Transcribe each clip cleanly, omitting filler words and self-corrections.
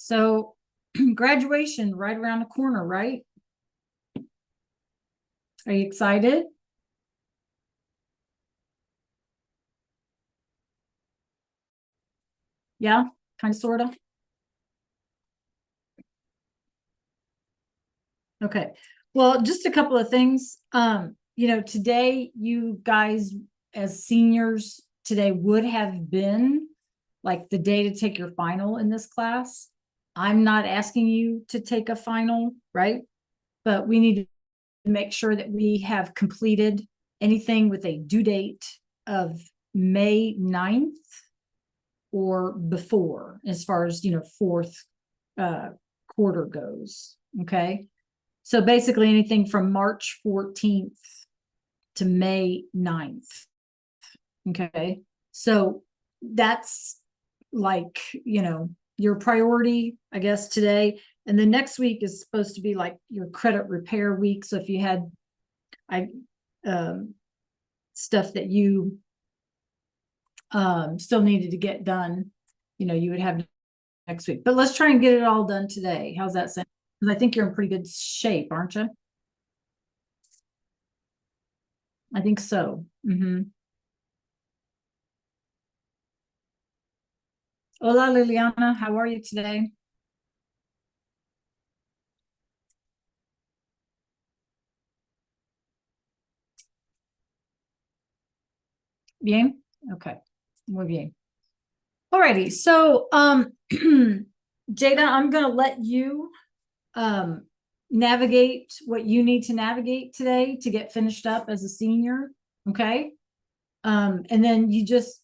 So graduation right around the corner, right? Are you excited? Yeah, kind of, sort of. Okay. Well, just a couple of things. Today you guys as seniors today would have been like the day to take your final in this class. I'm not asking you to take a final, right? But we need to make sure that we have completed anything with a due date of May 9th or before, as far as, fourth quarter goes. Okay. So basically anything from March 14th to May 9th. Okay. So that's like, your priority, I guess, today. And the next week is supposed to be like your credit repair week. So if you had stuff that you still needed to get done, you would have next week. But let's try and get it all done today. How's that sound? Because I think you're in pretty good shape, aren't you? I think so. Hola, Liliana. How are you today? Bien? Okay. Muy bien. Alrighty. So, Jada, I'm going to let you navigate what you need to navigate today to get finished up as a senior. Okay. And then you just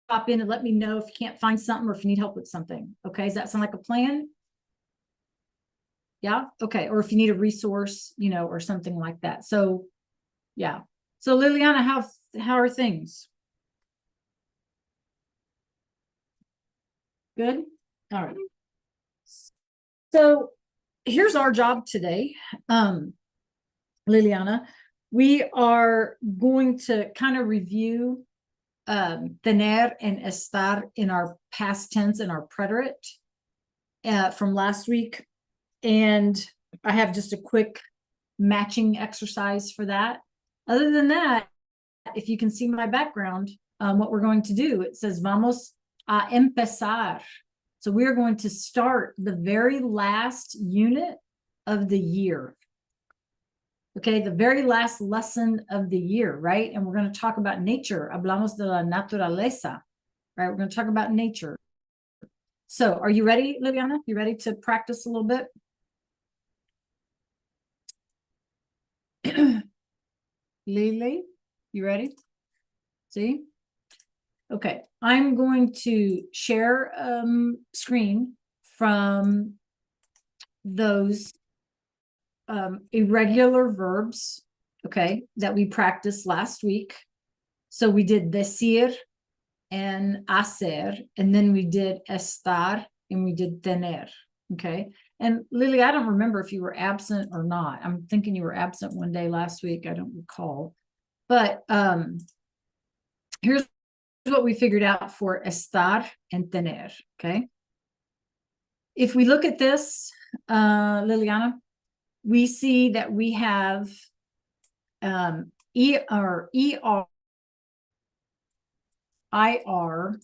pop in and let me know if you can't find something or if you need help with something. Okay. Does that sound like a plan? Yeah. Okay. Or if you need a resource, or something like that. So, yeah. So Liliana, how are things? Good. All right. So here's our job today. Liliana, we are going to kind of review tener and estar in our past tense and our preterite from last week. And I have just a quick matching exercise for that. Other than that, if you can see my background, what we're going to do, it says vamos a empezar. So we're going to start the very last unit of the year. Okay, the very last lesson of the year, right? And we're going to talk about nature. Hablamos de la naturaleza, right? We're going to talk about nature. So are you ready, Liliana? You ready to practice a little bit? Lily, you ready? See? Okay, I'm going to share screen from those irregular verbs, okay, that we practiced last week. So we did decir and hacer, and then we did estar, and we did tener, okay? And Lily, I don't remember if you were absent or not. I'm thinking you were absent one day last week. I don't recall. But here's what we figured out for estar and tener, okay? If we look at this, Liliana, we see that we have ER, IR,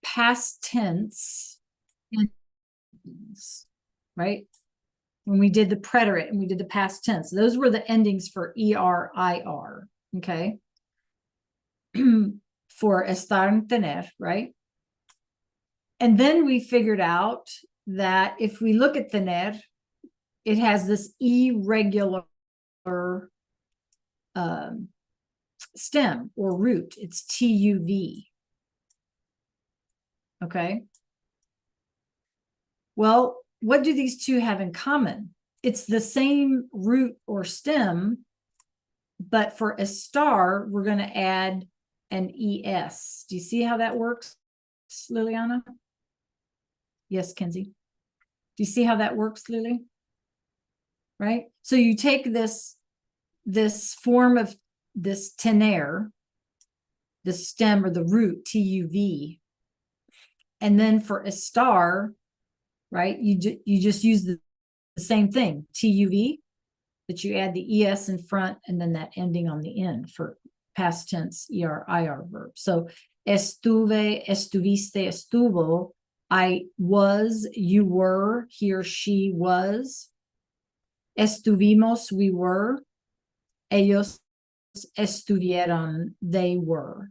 past tense, right? When we did the preterite and we did the past tense, those were the endings for ER, IR, okay? For estar and tener, right? And then we figured out that if we look at tener, it has this irregular stem or root. It's TUV. Okay. Well, what do these two have in common? It's the same root or stem, but for estar, we're going to add an ES. Do you see how that works, Liliana? Yes, Kenzie. Do you see how that works, Lily? Right? So you take this form of this tener, the stem or the root, TUV, and then for estar, right? You just use the same thing, TUV, but you add the ES in front and then that ending on the end for past tense ER, IR verb. So estuve, estuviste, estuvo. I was, you were, he or she was. Estuvimos, we were. Ellos estuvieron, they were.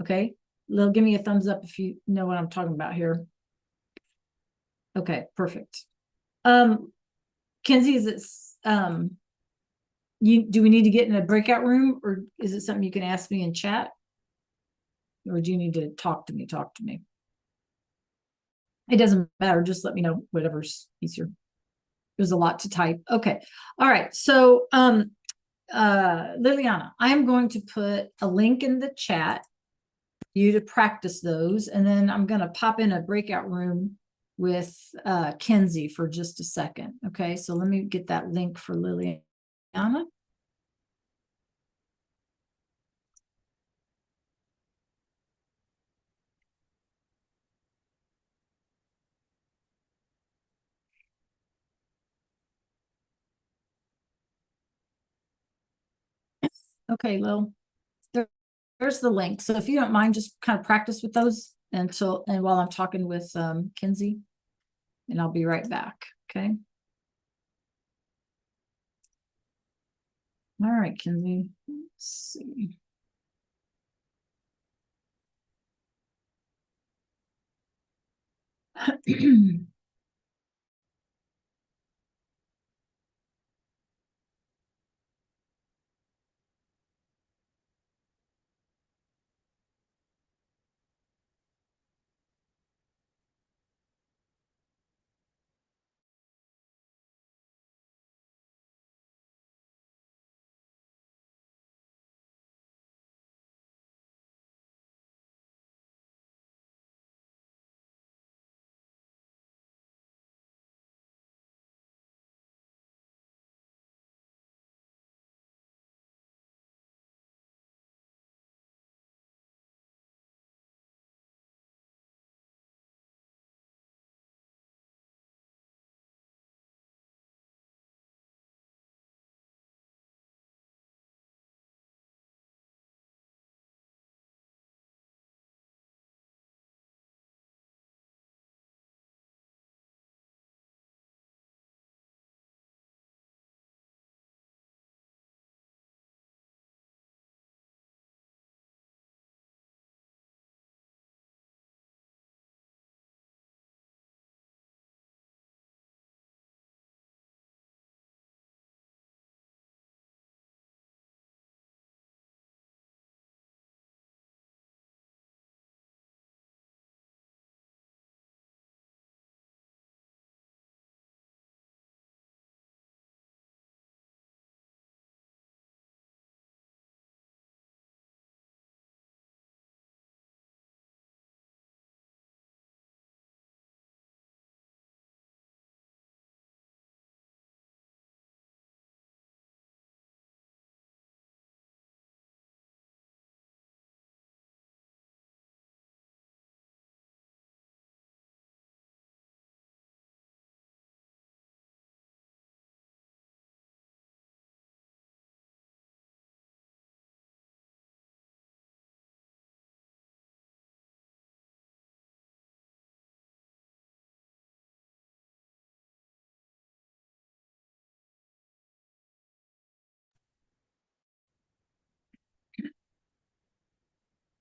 Okay, Lil, give me a thumbs up if you know what I'm talking about here. Okay, perfect. Kenzie, is it do we need to get in a breakout room, or is it something you can ask me in chat? Or do you need to talk to me? Talk to me. It doesn't matter, just let me know, whatever's easier. There's a lot to type. Okay. All right. So Liliana, I am going to put a link in the chat for you to practice those, and then I'm going to pop in a breakout room with Kenzie for just a second. Okay, so let me get that link for Liliana. Okay, Lil, there's the link. So if you don't mind, just kind of practice with those until, and while I'm talking with Kenzie, and I'll be right back. Okay. All right, Kenzie. Let's see.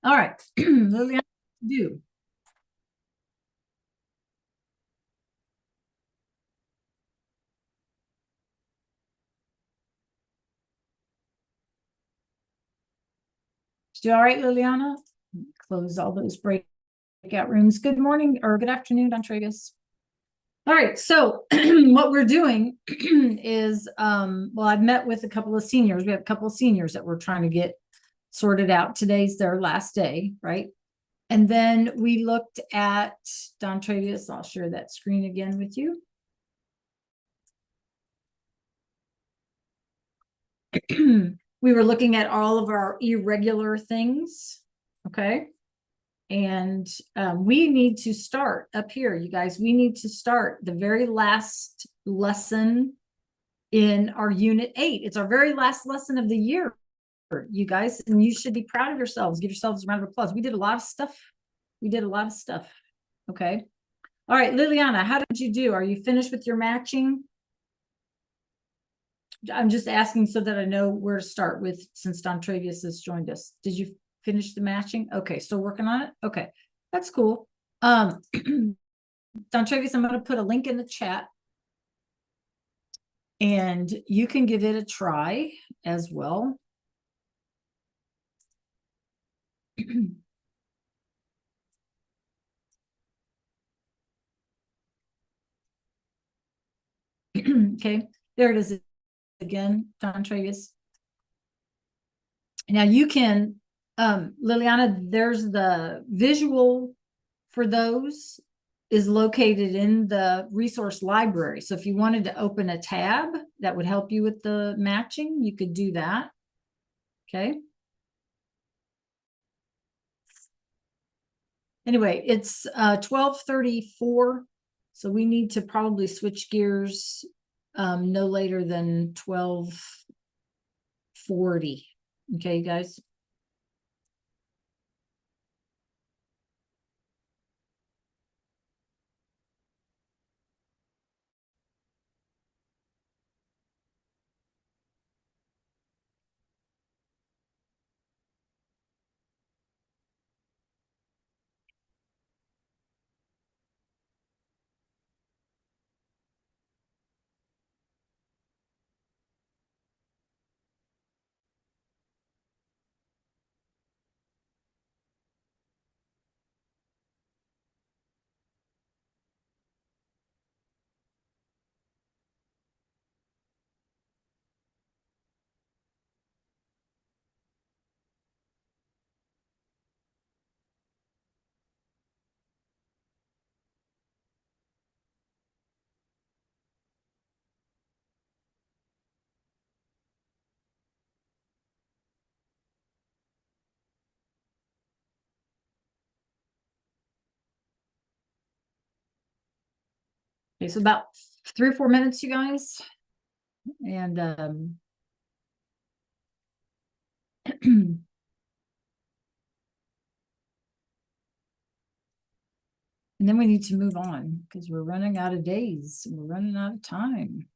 All right, Liliana, do. Do all right, Liliana? Close all those breakout rooms. Good morning or good afternoon, Dontravius. All right, so what we're doing is, well, I've met with a couple of seniors. We have a couple of seniors that we're trying to get sorted out. Today's their last day, right? And then we looked at Don Travius. I'll share that screen again with you. We were looking at all of our irregular things, okay? And we need to start up here, you guys. We need to start the very last lesson in our unit 8. It's our very last lesson of the year, you guys, and you should be proud of yourselves. Give yourselves a round of applause. We did a lot of stuff. We did a lot of stuff. Okay. All right, Liliana, how did you do? Are you finished with your matching? I'm just asking so that I know where to start with, since Don Travius has joined us. Did you finish the matching? Okay, still working on it? Okay, that's cool. Don Travius, I'm going to put a link in the chat, and you can give it a try as well. Okay, there it is again, Don Travius. Now you can, Liliana, there's the visual for those is located in the resource library. So if you wanted to open a tab that would help you with the matching, you could do that. Okay. Anyway, it's 12:34. So we need to probably switch gears no later than 12:40. Okay, guys. Okay, so about 3 or 4 minutes, you guys. And and then we need to move on because we're running out of days. We're running out of time.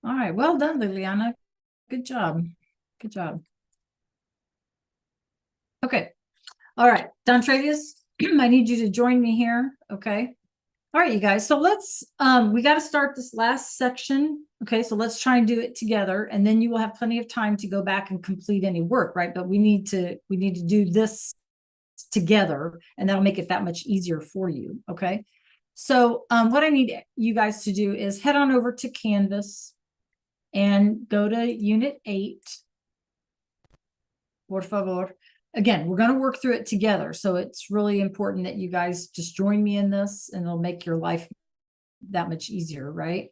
All right, well done, Liliana. Good job. Good job. Okay. All right, Don Travius, I need you to join me here. Okay. All right, you guys. So let's we got to start this last section. Okay, so let's try and do it together, and then you will have plenty of time to go back and complete any work, right? But we need to do this together, and that'll make it that much easier for you. Okay. So what I need you guys to do is head on over to Canvas and go to Unit 8. Por favor. Again, we're going to work through it together. So it's really important that you guys just join me in this, and it'll make your life that much easier, right?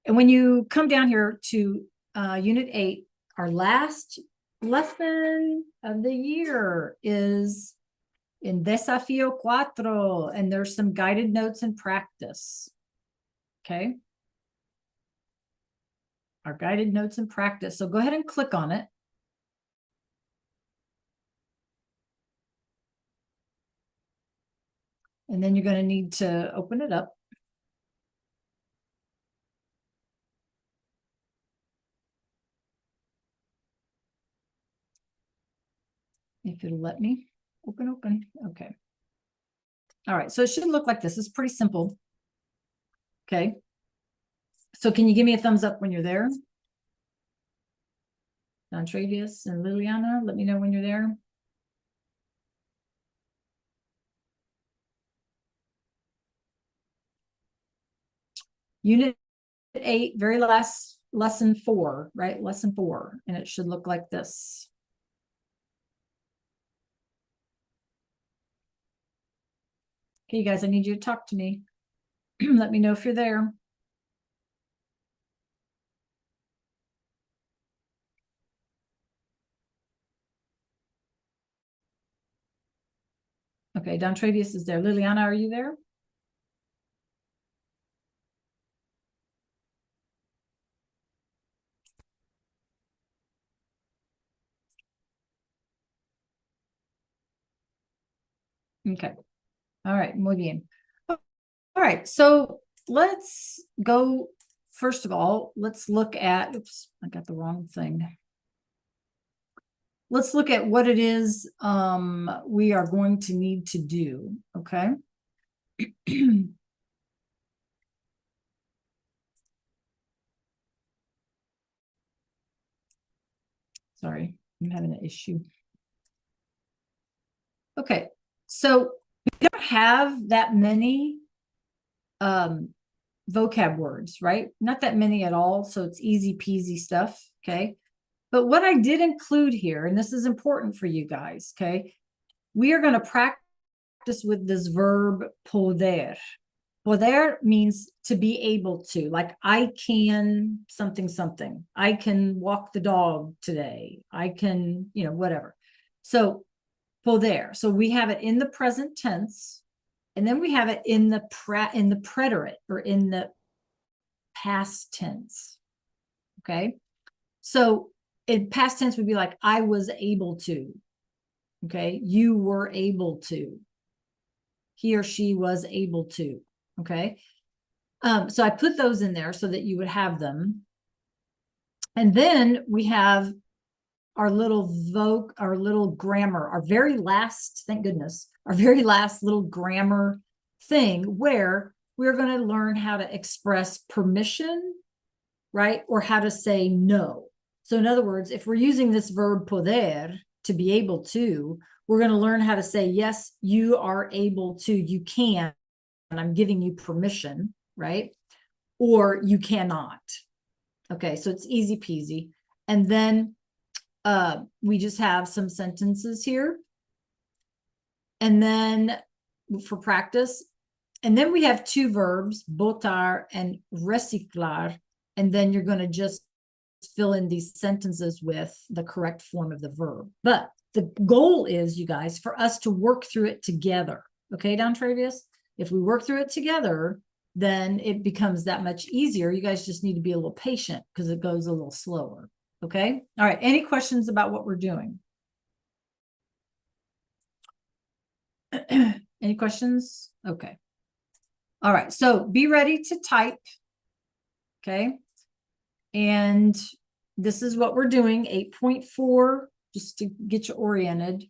And when you come down here to Unit 8, our last lesson of the year is in Desafío 4, and there's some guided notes and practice. Okay. Our guided notes and practice. So go ahead and click on it. And then you're going to need to open it up. If it'll let me open. Okay. All right. So it should look like this. It's pretty simple. Okay. So can you give me a thumbs up when you're there? Don Travius and Liliana, let me know when you're there. Unit 8, very last lesson 4, right? Lesson 4, and it should look like this. Okay, you guys, I need you to talk to me. Let me know if you're there. Okay, Don Travius is there. Liliana, are you there? Okay. All right, muy bien. All right, so let's go. First of all, let's look at, oops, I got the wrong thing. Let's look at what it is we are going to need to do, okay? Sorry, I'm having an issue. Okay, so we don't have that many vocab words, right? Not that many at all, so it's easy peasy stuff, okay? But what I did include here, and this is important for you guys, okay? We are going to practice with this verb poder. Poder means to be able to, like I can something. I can walk the dog today. I can, whatever. So poder. So we have it in the present tense, and then we have it in the preterite or in the past tense. Okay. So in past tense would be like I was able to. Okay. You were able to. He or she was able to. Okay. So I put those in there so that you would have them. And then we have our little our little grammar, our very last, thank goodness, our very last little grammar thing where we're going to learn how to express permission, right? Or how to say no. So in other words, if we're using this verb poder, to be able to, we're going to learn how to say, yes, you are able to, you can, and I'm giving you permission, right? Or you cannot. Okay, so it's easy peasy. And then we just have some sentences here. And then for practice, and then we have 2 verbs, botar and reciclar. And then you're going to just fill in these sentences with the correct form of the verb. But the goal is, you guys, for us to work through it together. Okay, Don Travius? If we work through it together, then it becomes that much easier. You guys just need to be a little patient because it goes a little slower. Okay. All right. Any questions about what we're doing? Any questions? Okay. All right. So be ready to type. Okay. And this is what we're doing, 8.4, just to get you oriented.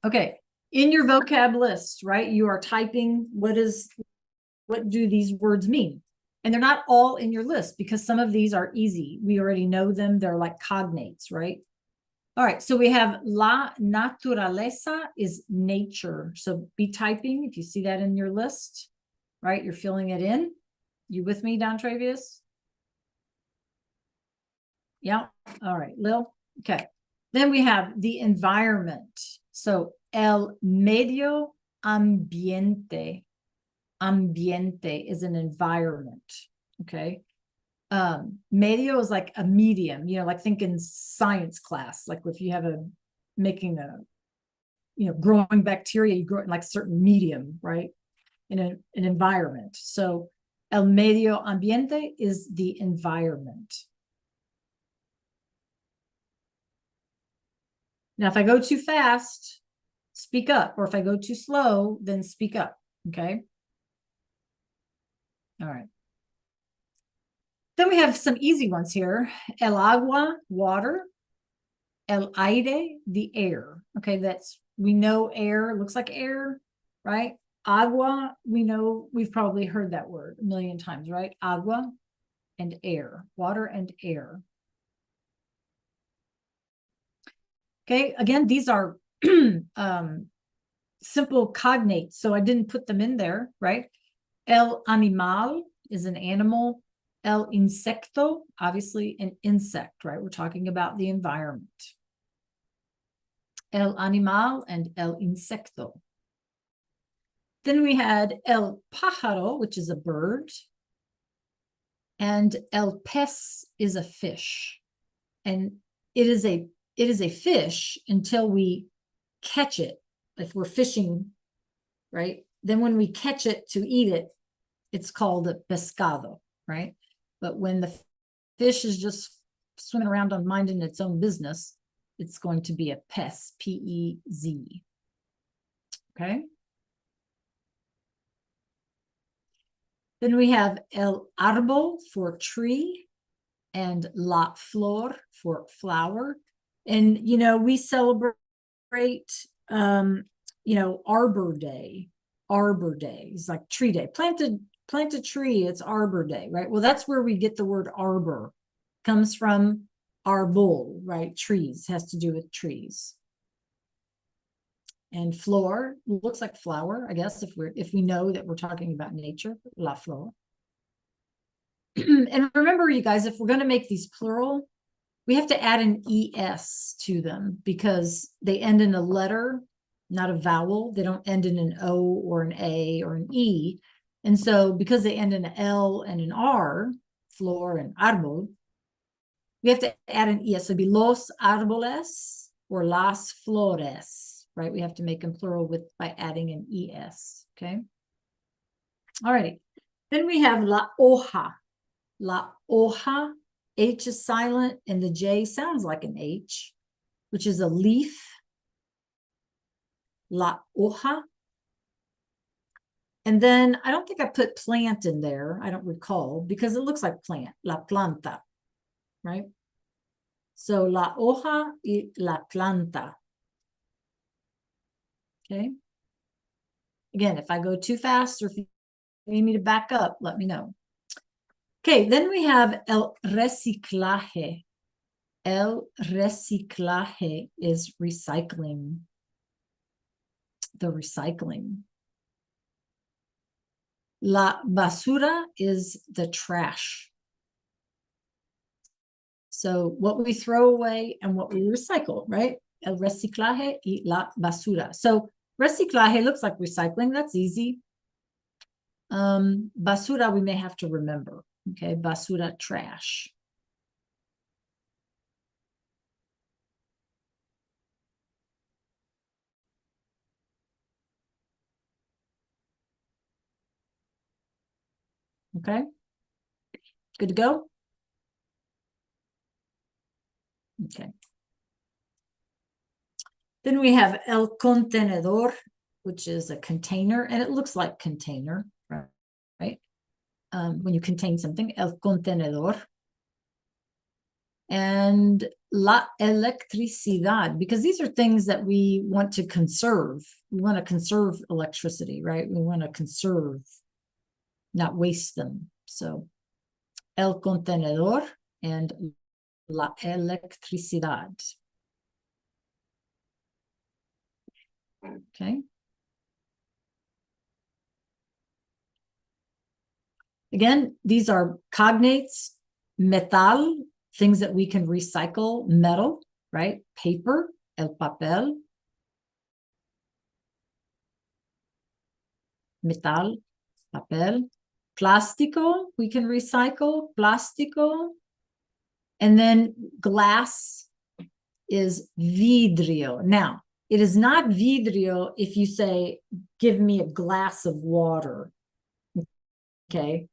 Okay. in your vocab list, right? You are typing what do these words mean? And they're not all in your list because some of these are easy. We already know them. They're like cognates, right? All right, so we have la naturaleza is nature. So be typing if you see that in your list, right? You're filling it in. You with me, Don Travius? Yeah. All right, Lil. Okay. Then we have the environment. So el medio ambiente. Ambiente is an environment. Okay. Medio is like a medium, like think in science class, like if you have making growing bacteria, you grow it in like a certain medium, right? In an environment. So el medio ambiente is the environment. Now, if I go too fast, speak up, or if I go too slow, then speak up, okay? All right. Then we have some easy ones here. El agua, water. El aire, the air. Okay, we know air looks like air, right? Agua, we know, we've probably heard that word a million times, right? Agua and air, water and air. Okay, again, these are simple cognates, so I didn't put them in there, right? El animal is an animal. El insecto, obviously an insect, right? We're talking about the environment. El animal and el insecto. Then we had el pájaro, which is a bird. And el pez is a fish. And it is a fish until we catch it. If we're fishing, right? Then when we catch it to eat it, it's called a pescado, right? But when the fish is just swimming around on minding its own business, it's going to be a pez, P-E-Z. Okay. Then we have el árbol for tree and la flor for flower. And, we celebrate, Arbor Day. Arbor Day is like tree day. Plant a tree, it's Arbor Day, right? Well, that's where we get the word arbor. Comes from arbol, right? Trees, has to do with trees. And flor looks like flower, I guess, if we know that we're talking about nature, la flor. And remember, you guys, if we're going to make these plural, we have to add an es to them because they end in a letter, not a vowel. They don't end in an o or an a or an e. And so because they end in an l and an r, flor and árbol, we have to add an es. So it'd be los árboles or las flores, right? We have to make them plural by adding an es, okay? All righty. Then we have la hoja. La hoja, H is silent, and the J sounds like an H, which is a leaf. La hoja. And then I don't think I put plant in there. I don't recall because it looks like plant, la planta, right? So la hoja y la planta. Okay. Again, if I go too fast or if you need me to back up, let me know. Okay, then we have el reciclaje. El reciclaje is recycling. The recycling. La basura is the trash. So what we throw away and what we recycle, right? El reciclaje y la basura. So reciclaje looks like recycling. That's easy. Basura, we may have to remember. Okay, basura, trash. Okay, good to go? Okay. Then we have el contenedor, which is a container, and it looks like container, right? When you contain something, el contenedor. and la electricidad, because these are things that we want to conserve. We want to conserve electricity, right? We want to conserve, not waste them. So el contenedor and la electricidad. Okay. Again, these are cognates, metal, things that we can recycle, metal, right? Paper, el papel. Metal, papel. Plástico, we can recycle, plástico. And then glass is vidrio. Now, it is not vidrio if you say, give me a glass of water. Okay.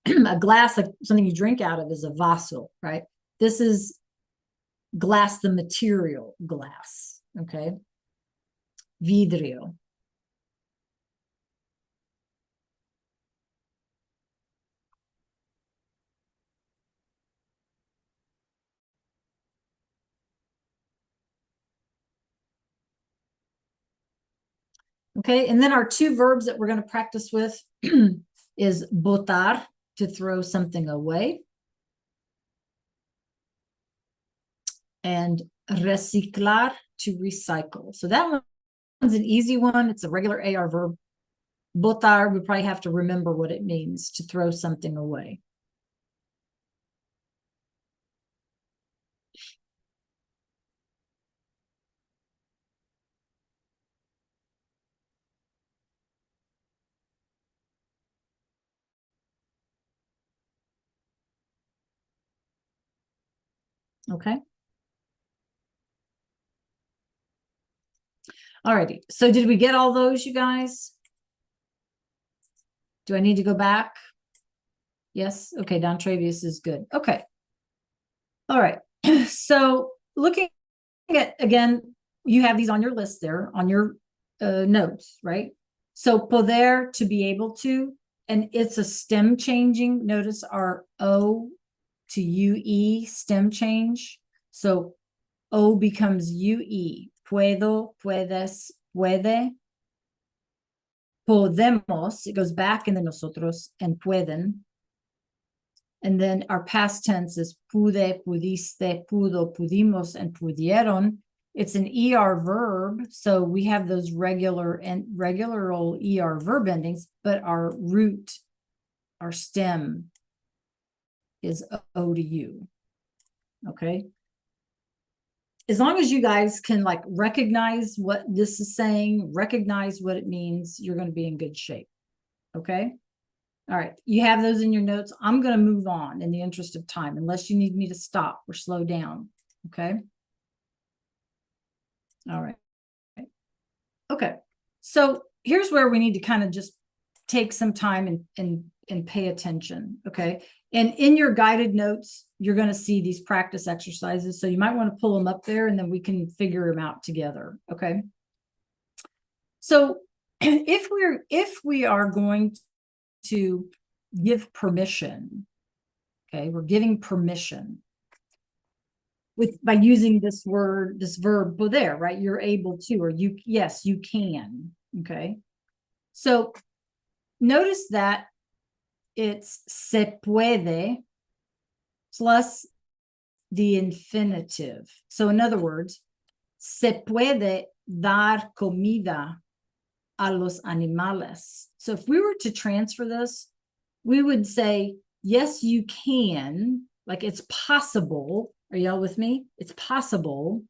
A glass, like something you drink out of, is a vaso, right? This is glass, the material glass. Okay. Vidrio. Okay, and then our two verbs that we're going to practice with is botar, to throw something away, and reciclar, to recycle. So that one's an easy one. It's a regular AR verb. Botar, we probably have to remember what it means, to throw something away. Okay. All righty. So did we get all those, you guys? Do I need to go back? Yes. Okay. Don Travius is good. Okay. All right. So looking at, again, you have these on your list there on your notes, right? So poder, to be able to, and it's a stem changing. Notice our O to UE stem change. So O becomes UE. Puedo, puedes, puede. Podemos, it goes back in the nosotros, and pueden. And then our past tense is pude, pudiste, pudo, pudimos, and pudieron. It's an ER verb, so we have those regular old ER verb endings, but our root, our stem, is O to U. Okay. As long as you guys can like recognize what this is saying, recognize what it means, you're going to be in good shape. Okay. All right. You have those in your notes. I'm going to move on in the interest of time, unless you need me to stop or slow down. Okay. All right. Okay. So here's where we need to kind of just take some time and pay attention. Okay. And in your guided notes, you're going to see these practice exercises. So you might want to pull them up there and then we can figure them out together. Okay. So if we are going to give permission, okay, we're giving permission by using this word, this verb poder, right? You're able to, or you, yes, you can. Okay. So notice that it's se puede plus the infinitive. So in other words, se puede dar comida a los animales. So if we were to transfer this, we would say, yes, you can, like it's possible. Are y'all with me? It's possible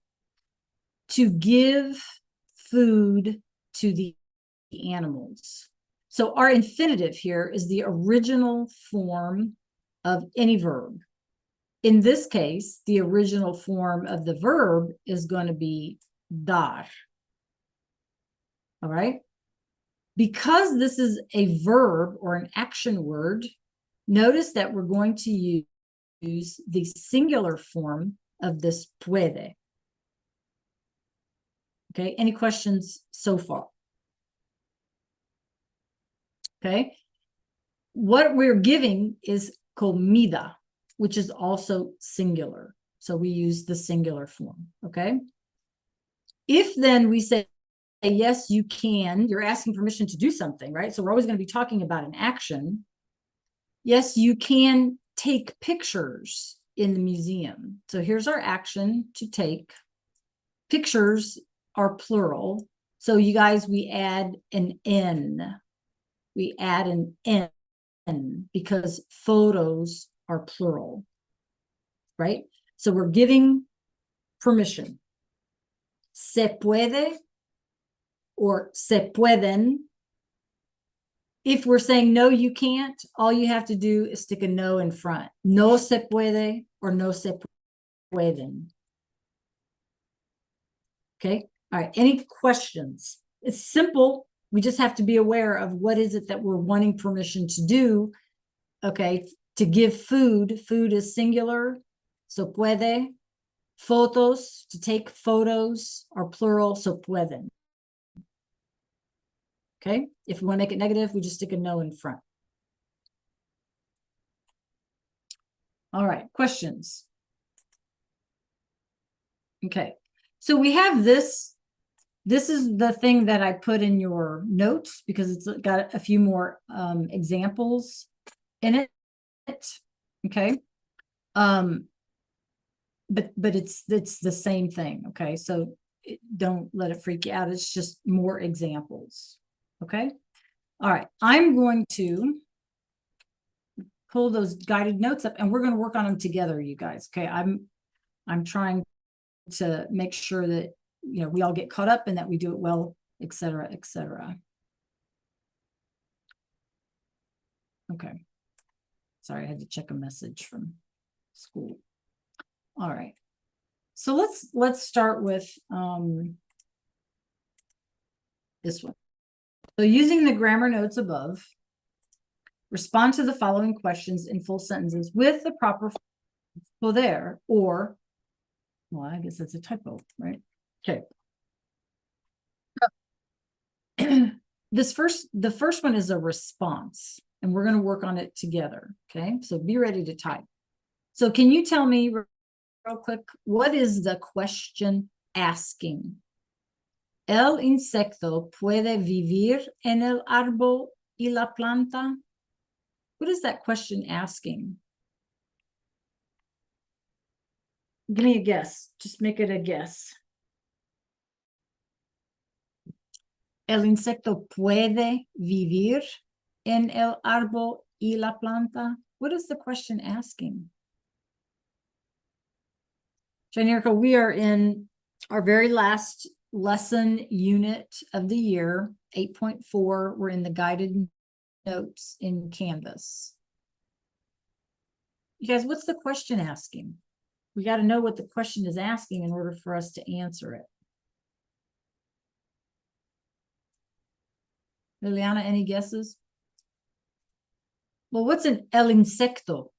to give food to the animals. So our infinitive here is the original form of any verb. In this case, the original form of the verb is going to be dar. All right. Because this is a verb or an action word, notice that we're going to use the singular form of this puede. Okay. Any questions so far? Okay. What we're giving is comida, which is also singular. So we use the singular form, okay? If then we say, yes, you can, you're asking permission to do something, right? So we're always going to be talking about an action. Yes, you can take pictures in the museum. So here's our action to take. Pictures are plural. So you guys, we add an N. We add an N because photos are plural, right? So we're giving permission. Se puede or se pueden. If we're saying no, you can't, all you have to do is stick a no in front. No se puede or no se pueden. Okay. All right. Any questions? It's simple. We just have to be aware of what is it that we're wanting permission to do. Okay. To give food. Food is singular. So puede. Fotos, to take photos, are plural. So pueden. Okay. If we want to make it negative, we just stick a no in front. All right. Questions? Okay. So we have this. This is the thing that I put in your notes because it's got a few more examples in it. Okay. But it's the same thing. Okay. So don't let it freak you out. It's just more examples. Okay. All right. I'm going to pull those guided notes up and we're going to work on them together, you guys. Okay. I'm trying to make sure that, you know, we all get caught up and that we do it well, et cetera, et cetera. Okay. Sorry, I had to check a message from school. All right. So let's start with this one. So using the grammar notes above, respond to the following questions in full sentences with the proper poder or, well, I guess that's a typo, right? Okay. The first one is a response, and we're going to work on it together. Okay, so be ready to type. So can you tell me real quick, what is the question asking? ¿El insecto puede vivir en el árbol y la planta? What is that question asking? Give me a guess. Just make it a guess. ¿El insecto puede vivir en el árbol y la planta? What is the question asking? Janirka, we are in our very last lesson unit of the year, 8.4. We're in the guided notes in Canvas. You guys, what's the question asking? We got to know what the question is asking in order for us to answer it. Liliana, any guesses? Well, what's an el insecto?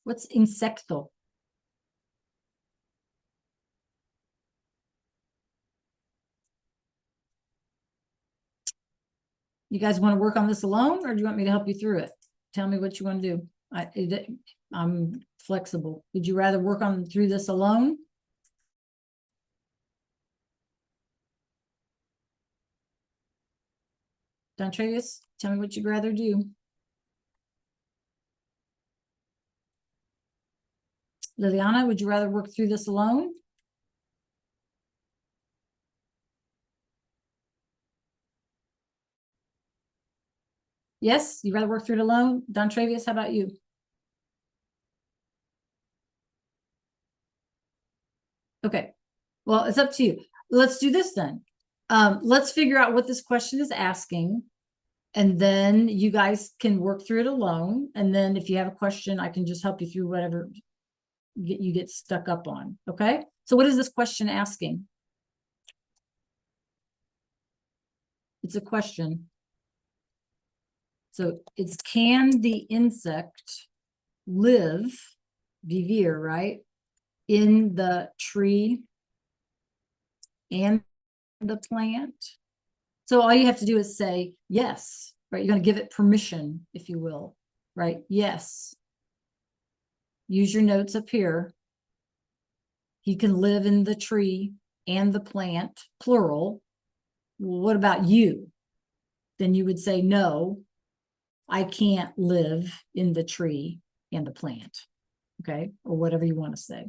What's insecto? You guys want to work on this alone, or do you want me to help you through it? Tell me what you want to do. I'm flexible. Would you rather work on through this alone? Dontravius, tell me what you'd rather do. Liliana, would you rather work through this alone? Yes, you'd rather work through it alone? Dontravius, how about you? Okay, well, it's up to you. Let's do this then. Let's figure out what this question is asking. And then you guys can work through it alone. And then if you have a question, I can just help you through whatever you get stuck up on. Okay. So what is this question asking? It's a question. So it's, can the insect live, vivir, right, in the tree and the plant? So all you have to do is say yes, right? You're going to give it permission, if you will. right? Yes. Use your notes up here. He can live in the tree and the plant, plural. What about you? Then you would say, no, I can't live in the tree and the plant. Okay. Or whatever you want to say.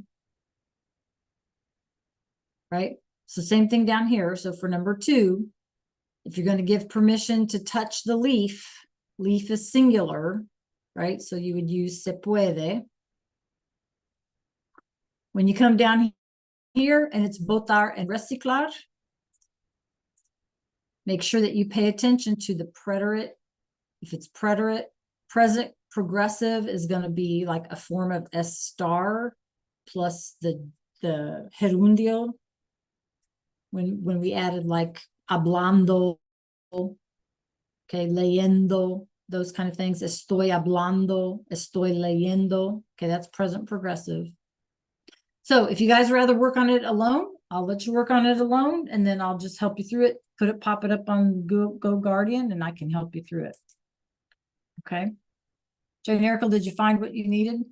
Right. So same thing down here. So for number 2, if you're going to give permission to touch the leaf, leaf is singular, right? So you would use se puede. When you come down here and it's botar and reciclar, make sure that you pay attention to the preterite. If it's preterite, present progressive is going to be like a form of estar plus the gerundio. When we added like hablando, okay, leyendo, those kind of things. Estoy hablando, estoy leyendo. Okay, that's present progressive. So if you guys rather work on it alone, I'll let you work on it alone, and then I'll just help you through it. Pop it up on Go Guardian, and I can help you through it. Okay. Jane Erica, did you find what you needed?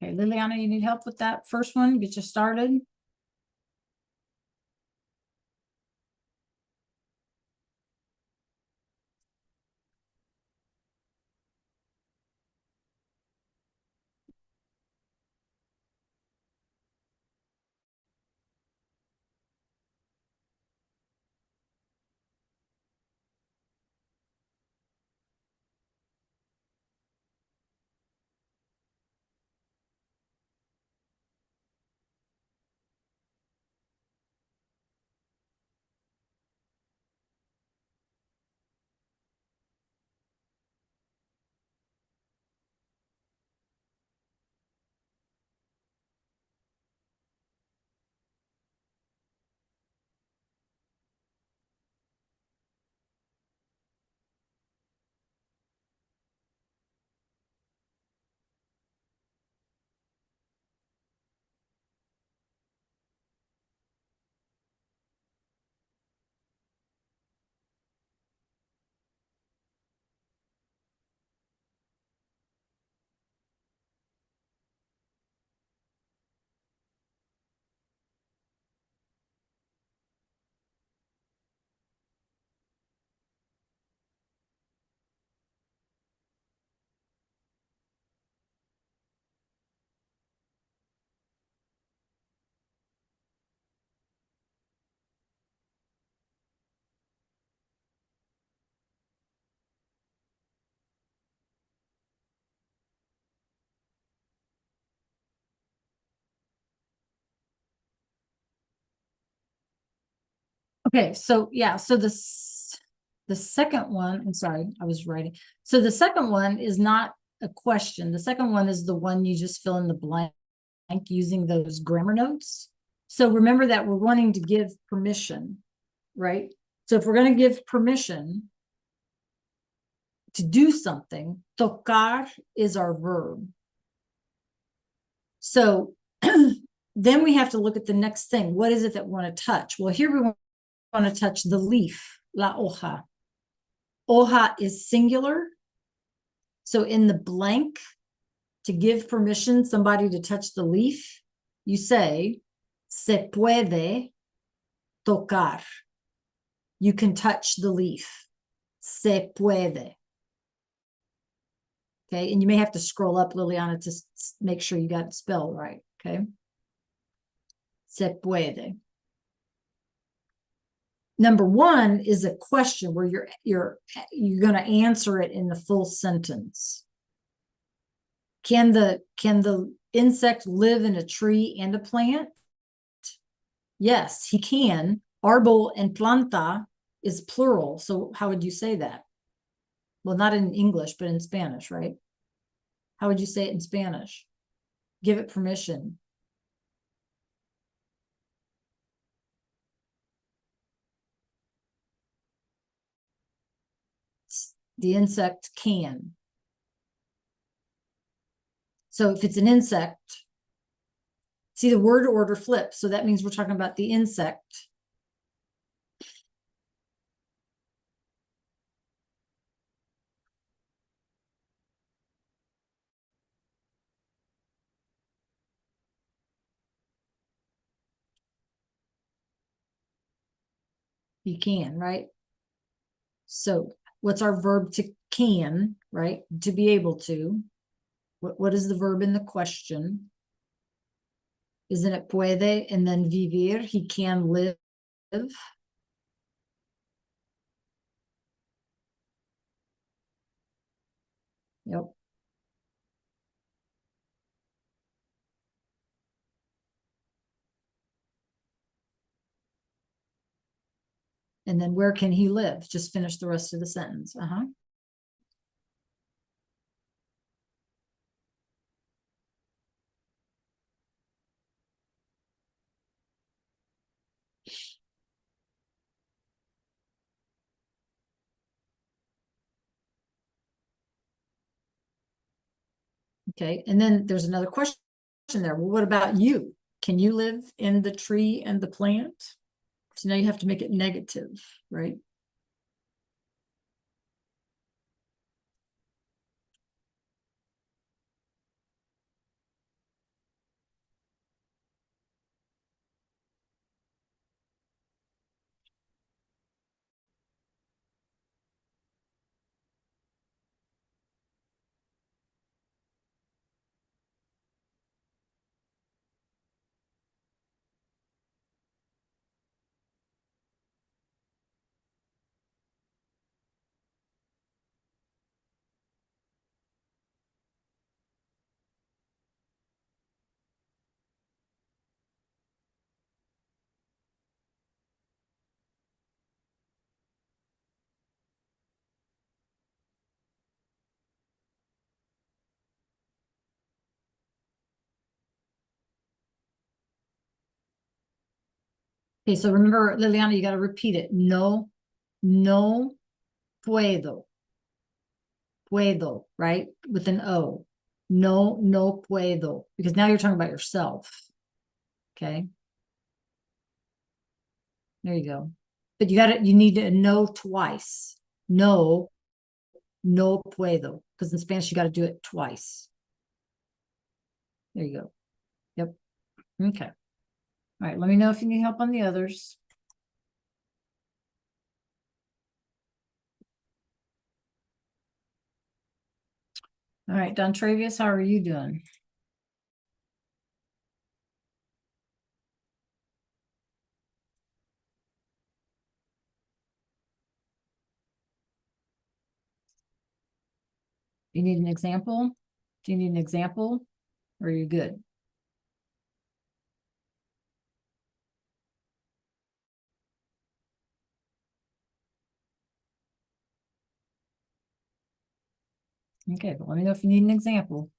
Okay, Liliana, you need help with that first one? Get you started. Okay, so yeah, so the second one, I'm sorry, I was writing. So the second one is not a question. The second one is the one you just fill in the blank using those grammar notes. So remember that we're wanting to give permission, right? So if we're going to give permission to do something, tocar is our verb. So Then we have to look at the next thing. What is it that we want to touch? Well, here we want to touch the leaf, la hoja. Hoja is singular. So in the blank, to give permission somebody to touch the leaf, you say, se puede tocar. You can touch the leaf. Se puede. Okay, and you may have to scroll up, Liliana, to make sure you got it spelled right. Okay. Se puede. Number one is a question where you're going to answer it in the full sentence. Can the insect live in a tree and a plant? Yes, he can. Árbol and planta is plural. So how would you say that? Well, not in English, but in Spanish, right? How would you say it in Spanish? Give it permission. The insect can. So if it's an insect, see the word order flips. So that means we're talking about the insect. You can, right? So what's our verb to can, right? To be able to. What is the verb in the question? Isn't it puede and then vivir? He can live. Yep. And then where can he live? Just finish the rest of the sentence. Okay. And then there's another question there. Well, what about you? Can you live in the tree and the plant? So now you have to make it negative, right? Okay, so remember, Liliana, you got to repeat it. No, no puedo. Puedo, right? With an O. No, no puedo. Because now you're talking about yourself. Okay. There you go. But you need to know twice. No, no puedo. Because in Spanish, you got to do it twice. There you go. Yep. Okay. All right. Let me know if you need help on the others. All right. Don Travius, how are you doing? You need an example? Do you need an example? Or are you good? Okay, but let me know if you need an example.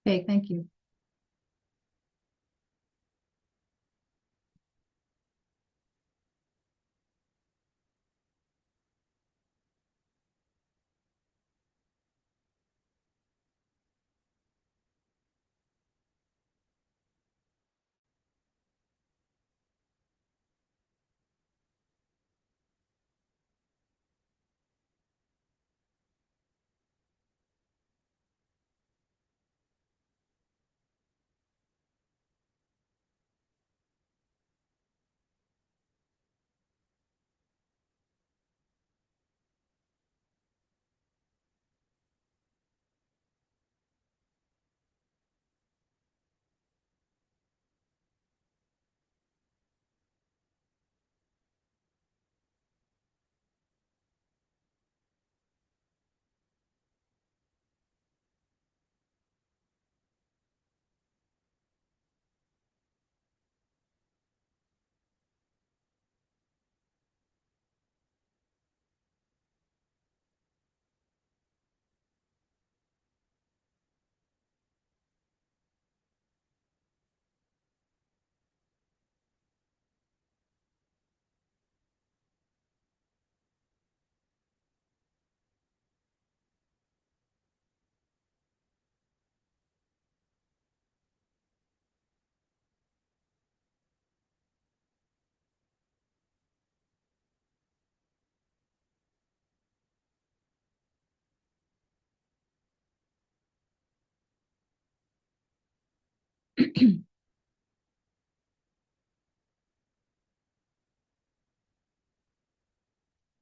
Okay, thank you.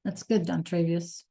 That's good, Don Travius.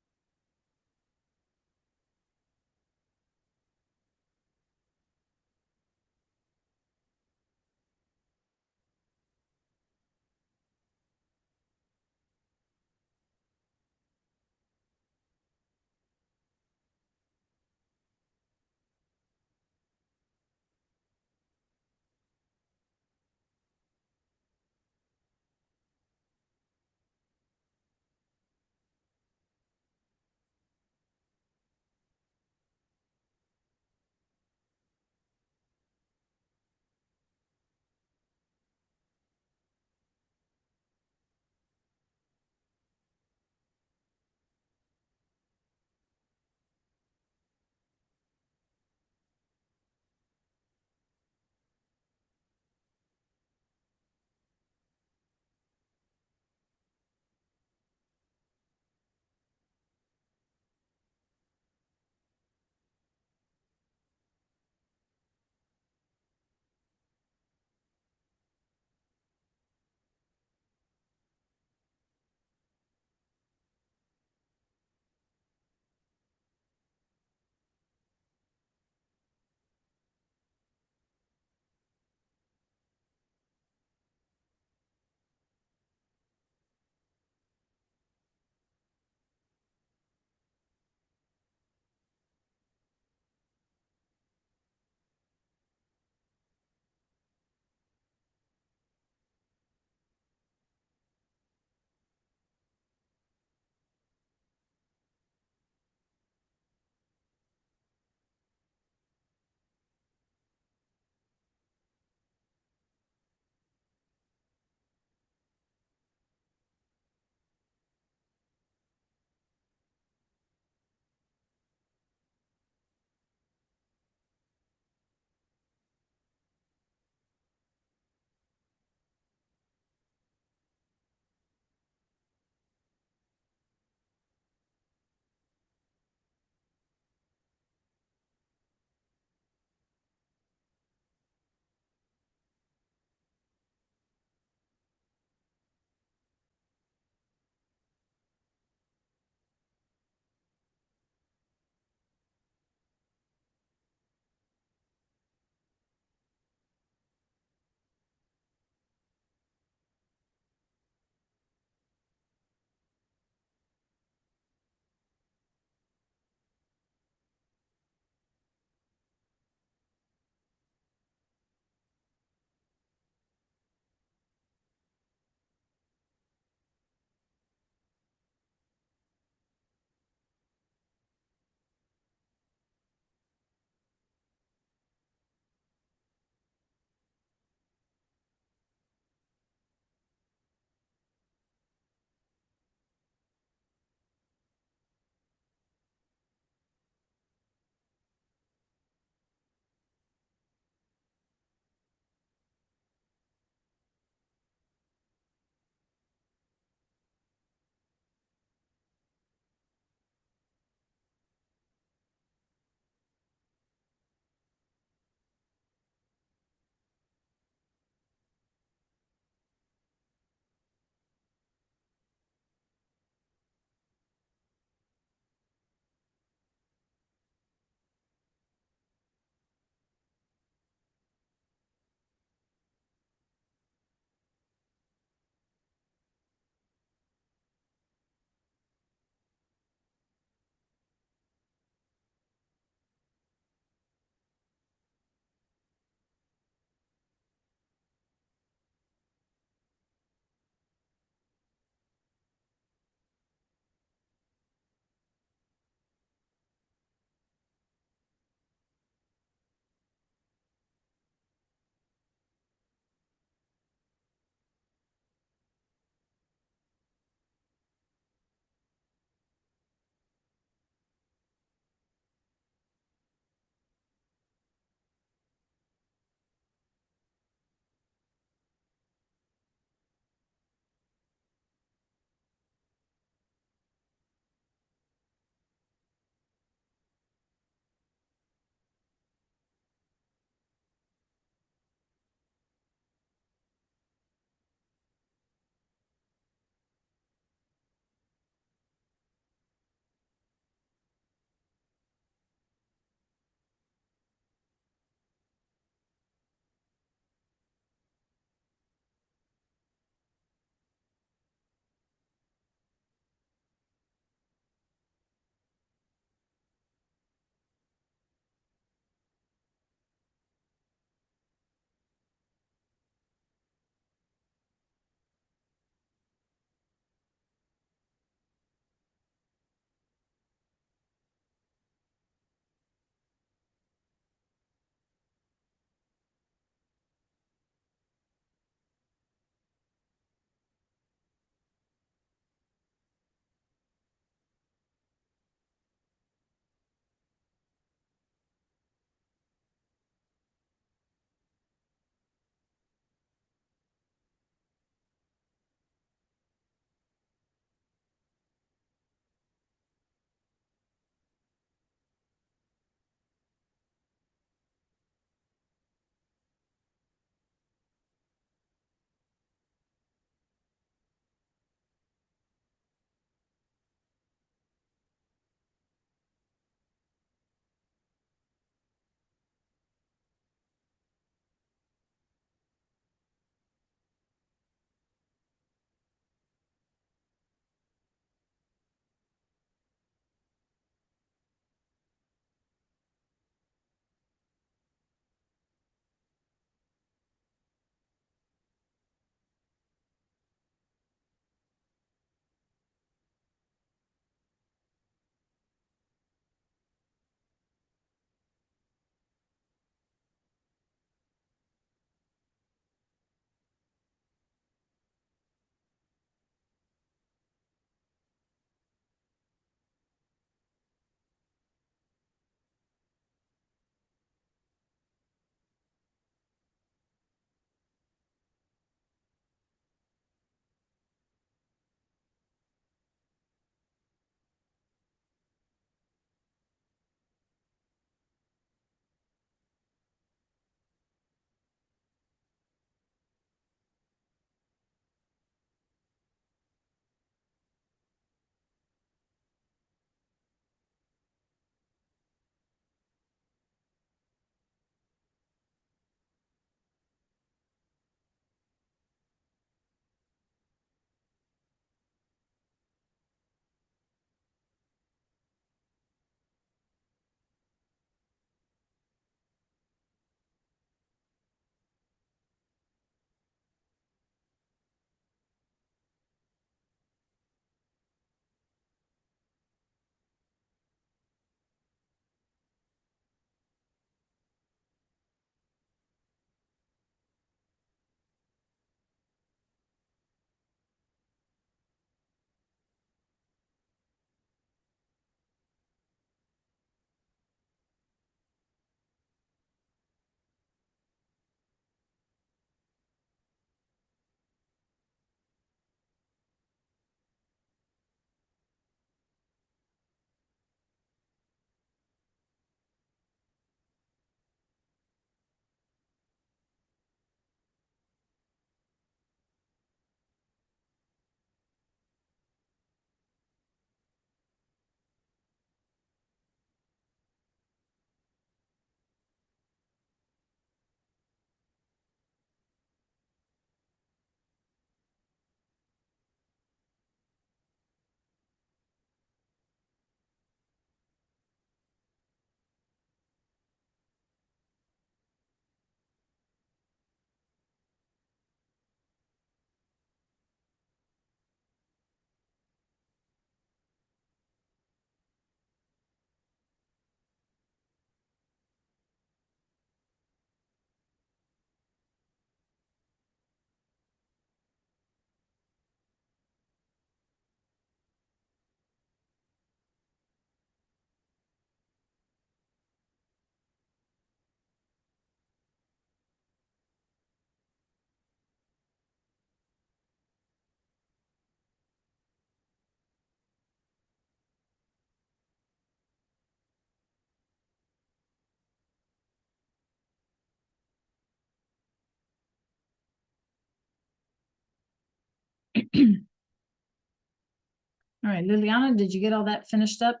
All right, Liliana, did you get all that finished up?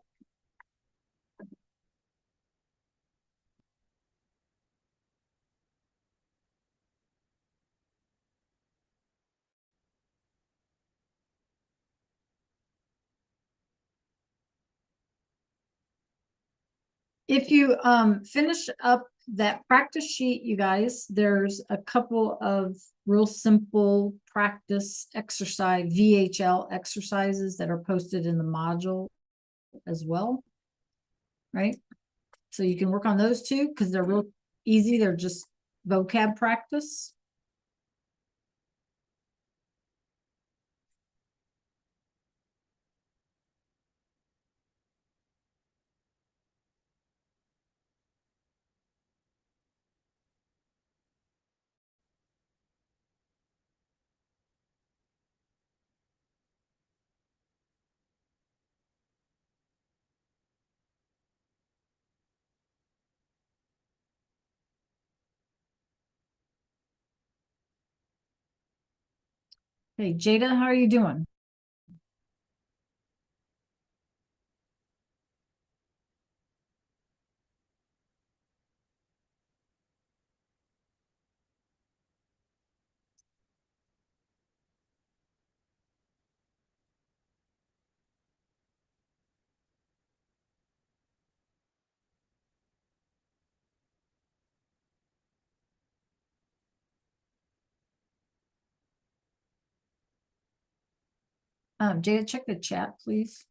If you finish up that practice sheet, you guys, there's a couple of real simple practice exercise, VHL exercises that are posted in the module as well. Right? So you can work on those too, because they're real easy. They're just vocab practice. Hey, Jada, how are you doing? Jada, check the chat, please.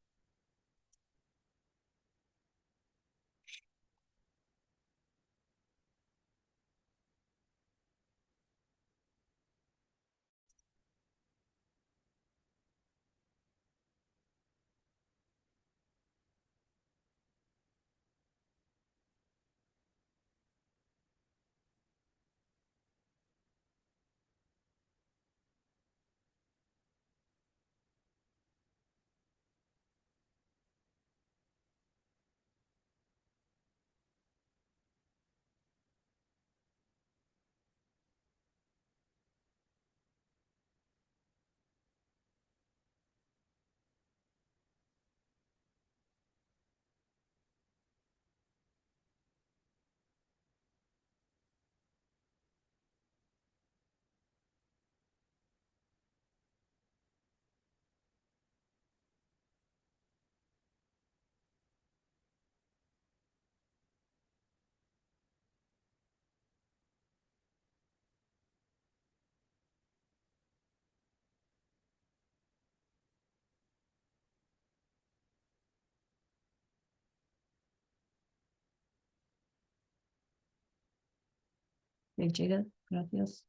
Hey, Jada, gracias.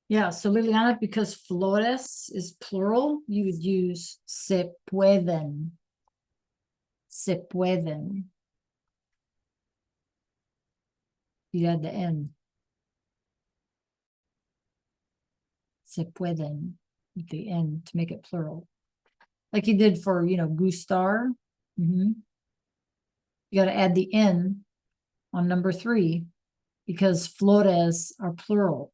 Yeah, so Liliana, because flores is plural, you would use se pueden. Se pueden. You add the N. Se pueden with the N to make it plural. Like you did for, gustar. You got to add the N on number 3 because flores are plural.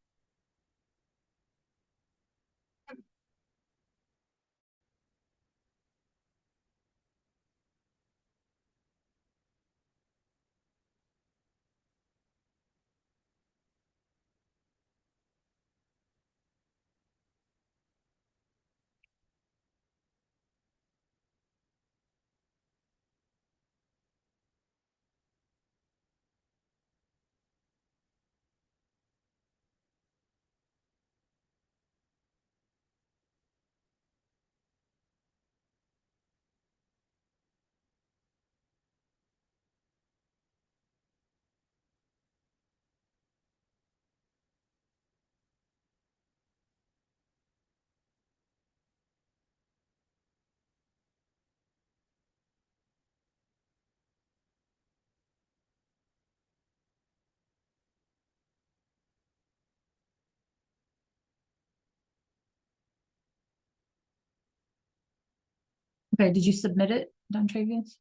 Okay, did you submit it, Don Travius?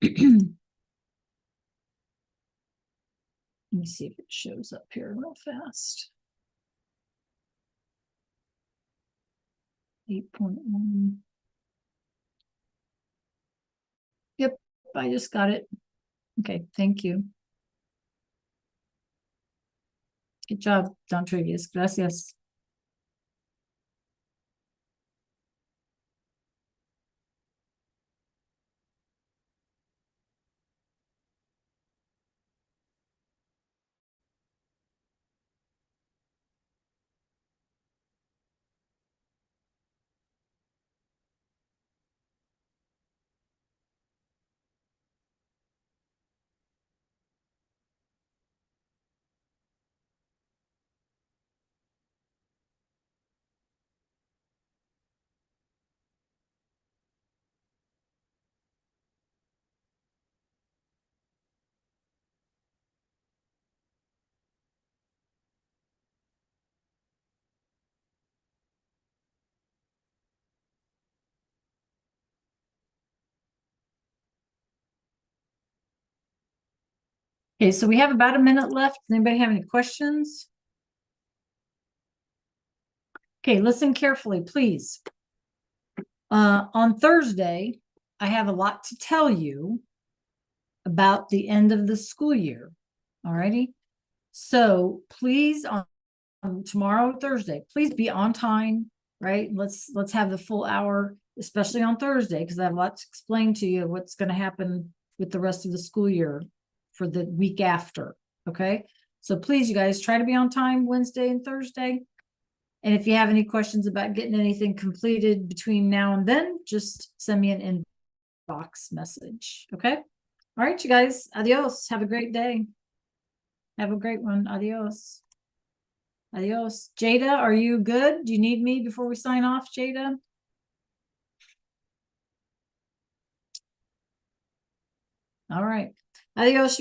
Let me see if it shows up here real fast. 8.1. Yep, I just got it. Okay, thank you. Good job, Don Travius. Gracias. Okay, so we have about a minute left. Does anybody have any questions? Okay, listen carefully, please. On Thursday, I have a lot to tell you about the end of the school year. Alrighty. So please on tomorrow, Thursday, please be on time, right? Let's have the full hour, especially on Thursday, because I have a lot to explain to you what's going to happen with the rest of the school year for the week after. Okay. So please, you guys, try to be on time Wednesday and Thursday. And if you have any questions about getting anything completed between now and then, just send me an inbox message. Okay. All right, you guys. Adios. Have a great day. Have a great one. Adios. Adios. Jada, are you good? Do you need me before we sign off, Jada? All right. Adios.